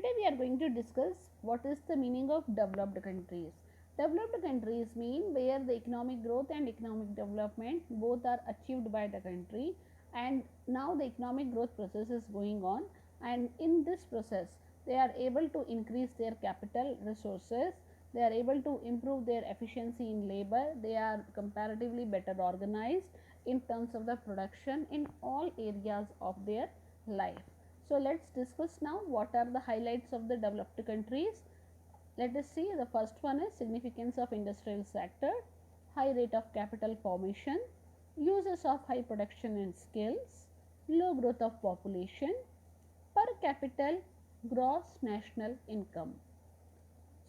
Today we are going to discuss what is the meaning of developed countries. Developed countries mean where the economic growth and economic development both are achieved by the country, and now the economic growth process is going on, and in this process they are able to increase their capital resources, they are able to improve their efficiency in labor, they are comparatively better organized in terms of the production in all areas of their life. So let's discuss now what are the highlights of the developed countries. Let us see. The first one is significance of industrial sector, high rate of capital formation, uses of high production and skills, low growth of population, per capita gross national income.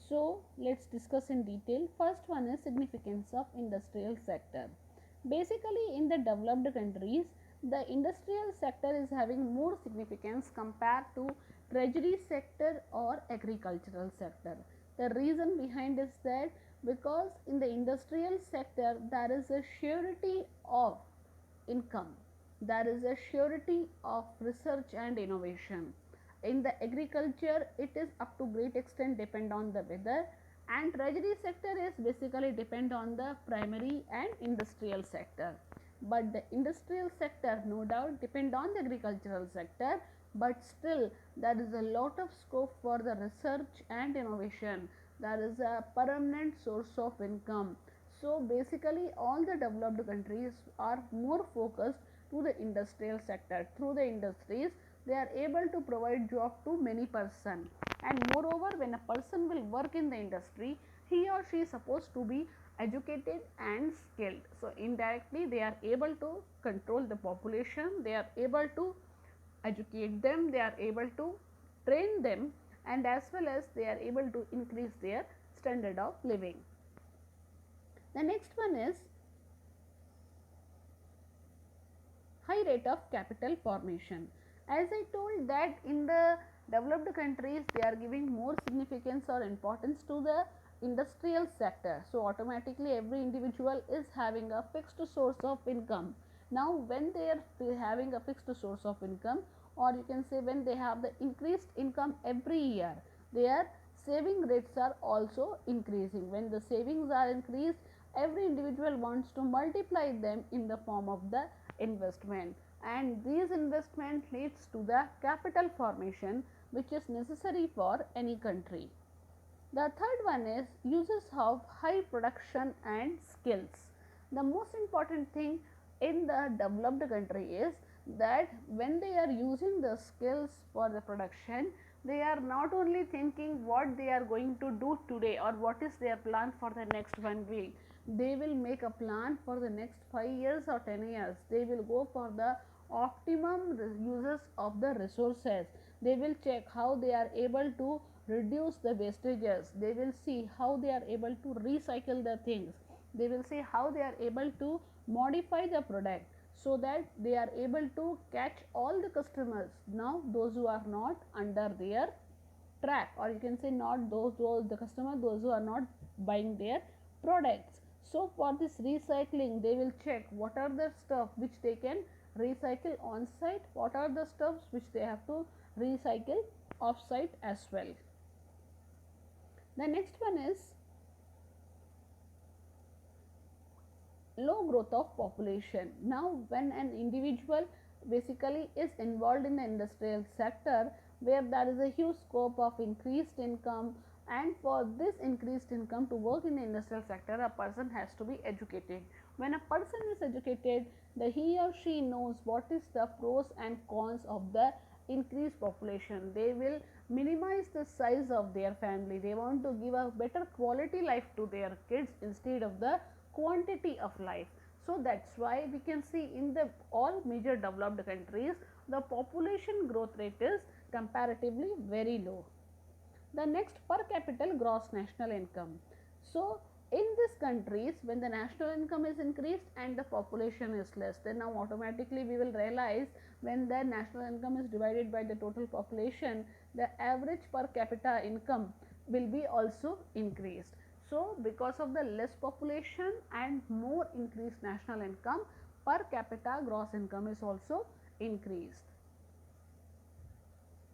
So let's discuss in detail. First one is significance of industrial sector. Basically in the developed countries, the industrial sector is having more significance compared to treasury sector or agricultural sector. The reason behind is that because in the industrial sector there is a surety of income, there is a surety of research and innovation. In the agriculture it is up to great extent depend on the weather, and treasury sector is basically depend on the primary and industrial sector. But the industrial sector no doubt depend on the agricultural sector, but still there is a lot of scope for the research and innovation, there is a permanent source of income. So basically all the developed countries are more focused to the industrial sector. Through the industries they are able to provide job to many person, and moreover when a person will work in the industry, he or she is supposed to be educated and skilled. So indirectly they are able to control the population, they are able to educate them, they are able to train them, and as well as they are able to increase their standard of living. The next one is high rate of capital formation. As I told that in the developed countries they are giving more significance or importance to the industrial sector. So automatically every individual is having a fixed source of income. Now when they are having a fixed source of income, or you can say when they have the increased income every year, their saving rates are also increasing. When the savings are increased, every individual wants to multiply them in the form of the investment, and these investment leads to the capital formation which is necessary for any country. The third one is uses of high production and skills. The most important thing in the developed country is that when they are using the skills for the production, they are not only thinking what they are going to do today or what is their plan for the next 1 week. They will make a plan for the next 5 years or 10 years. They will go for the optimum uses of the resources. They will check how they are able to reduce the wastages, they will see how they are able to recycle the things, they will see how they are able to modify the product, so that they are able to catch all the customers, now those who are not under their track, or you can say not those the customer, those who are not buying their products. So for this recycling they will check what are the stuff which they can recycle on site, what are the stuffs which they have to recycle off site as well. The next one is low growth of population. Now when an individual basically is involved in the industrial sector where there is a huge scope of increased income, and for this increased income to work in the industrial sector a person has to be educated. When a person is educated, the he or she knows what is the pros and cons of the increased population. They will minimize the size of their family, they want to give a better quality life to their kids instead of the quantity of life. So that's why we can see in the all major developed countries the population growth rate is comparatively very low. The next, per capita gross national income. So in these countries when the national income is increased and the population is less, then now automatically we will realize when the national income is divided by the total population, the average per capita income will be also increased. So because of the less population and more increased national income, per capita gross income is also increased.